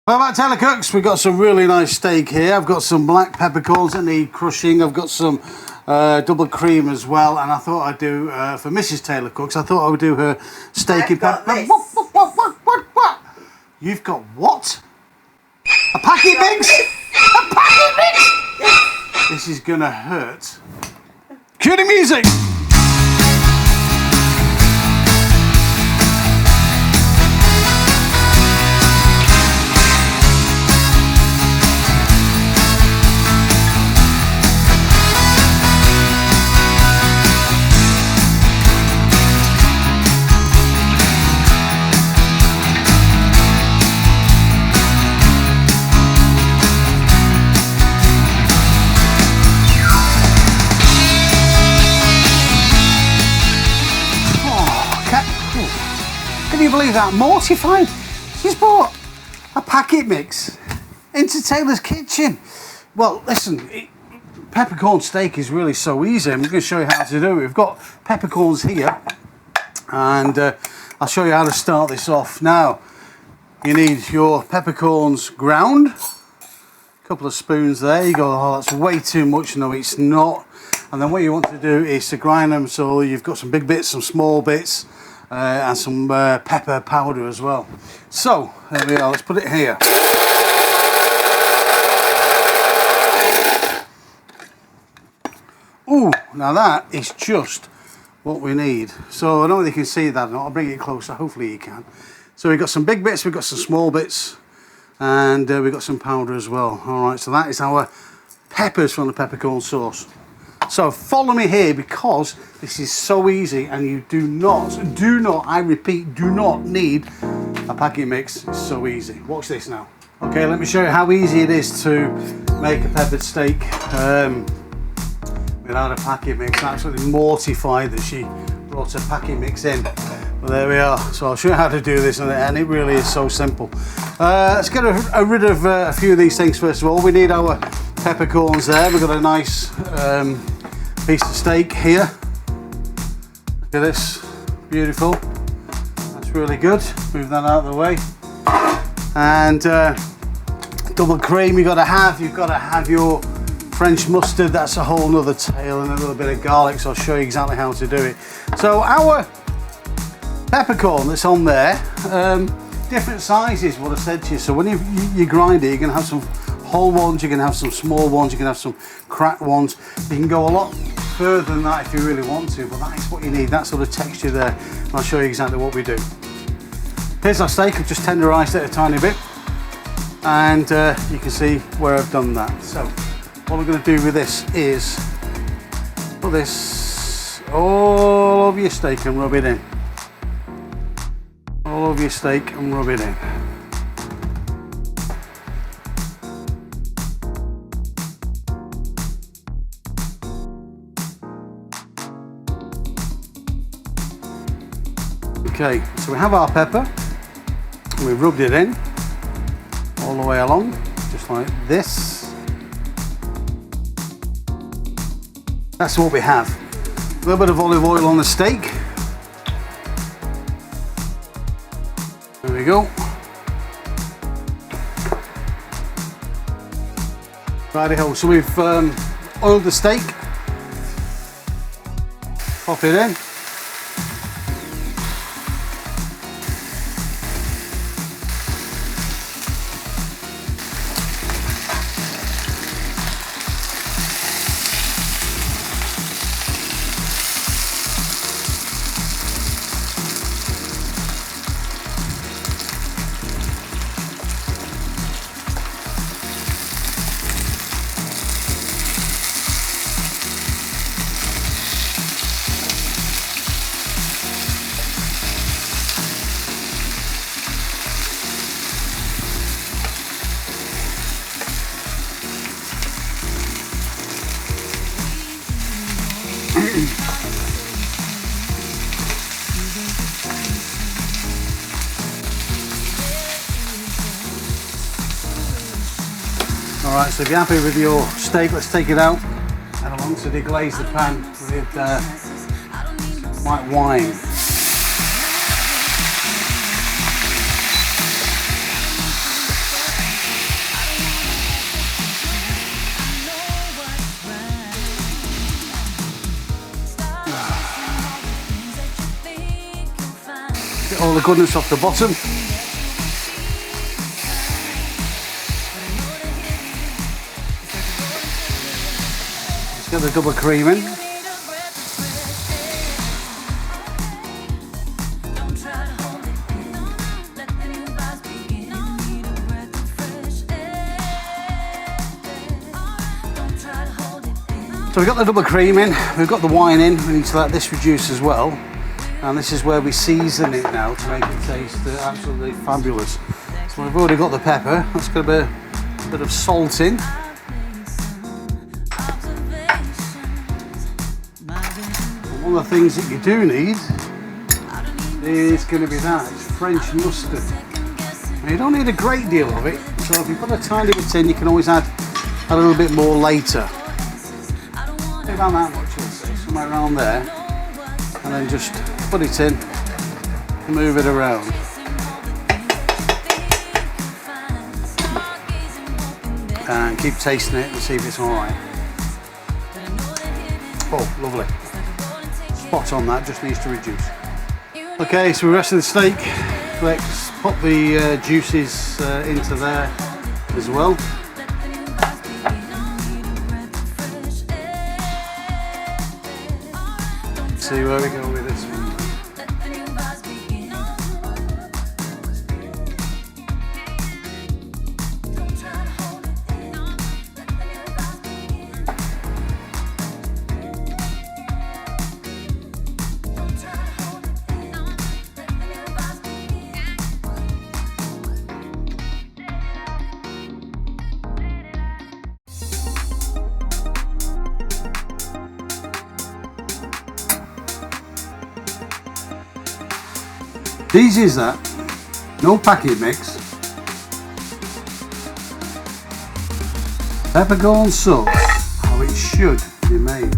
Well, about Taylor Cooks, we've got some really nice steak here. I've got some black peppercorns that need crushing. I've got some double cream as well. And I thought I'd do, for Mrs. Taylor Cooks, I thought I would do her steak in pepper. What? You've got what? A packet mix? A packet mix? This is gonna hurt. Cue the music! Can you believe that? Mortified. She's brought a packet mix into Taylor's kitchen. Well, listen, peppercorn steak is really so easy. I'm going to show you how to do it. We've got peppercorns here, and I'll show you how to start this off. Now, you need your peppercorns ground. A couple of spoons there. You go, oh, that's way too much. No, it's not. And then what you want to do is to grind them so you've got some big bits, some small bits, and some pepper powder as well. So there we are, let's put it here. Ooh, now that is just what we need. So I don't know if you can see that or not. I'll bring it closer, hopefully you can. So we've got some big bits, we've got some small bits, and we've got some powder as well. Alright, so that is our peppers from the peppercorn sauce. So follow me here because this is so easy, and you do not, I repeat, do not need a packet mix. It's so easy. Watch this now. Okay, let me show you how easy it is to make a peppered steak without a packet mix. I'm absolutely mortified that she brought a packet mix in. But there we are. So I'll show you how to do this, and it really is so simple. Let's get rid of a few of these things first of all. We need our peppercorns there. We've got a nice piece of steak here. Look at this, beautiful. That's really good. Move that out of the way. And double cream you've got to have your French mustard. That's a whole nother tale, and a little bit of garlic, so I'll show you exactly how to do it. So our peppercorn that's on there, different sizes, what I said to you. So when you grind it, you're going to have some whole ones, you can have some small ones, you can have some cracked ones. You can go a lot further than that if you really want to, but that is what you need, that sort of texture there. And I'll show you exactly what we do. Here's our steak. I've just tenderised it a tiny bit, and you can see where I've done that. So what we're going to do with this is put this all over your steak and rub it in. All over your steak and rub it in. Okay, so we have our pepper, and we've rubbed it in all the way along, just like this. That's what we have. A little bit of olive oil on the steak. There we go. Righty-ho, so we've oiled the steak. Pop it in. Alright, so if you're happy with your steak, let's take it out and along to deglaze the pan with white wine. the goodness off the bottom. Let's get the double cream in. So we've got the double cream in, we've got the wine in, we need to let this reduce as well. And this is where we season it now to make it taste absolutely fabulous. So we've already got the pepper, let's get a bit of salt in. And one of the things that you do need is going to be that, it's French mustard. Now you don't need a great deal of it, so if you put a tiny bit in, you can always add a little bit more later. About that much, I'd say, somewhere around there, and then just put it in and move it around. And keep tasting it and see if it's alright. Oh, lovely. Spot on, that just needs to reduce. Okay, so the rest of the steak, let's pop the juices into there as well. See where we go with this one. Easy as that, no packing mix, peppercorn sauce, how it should be made.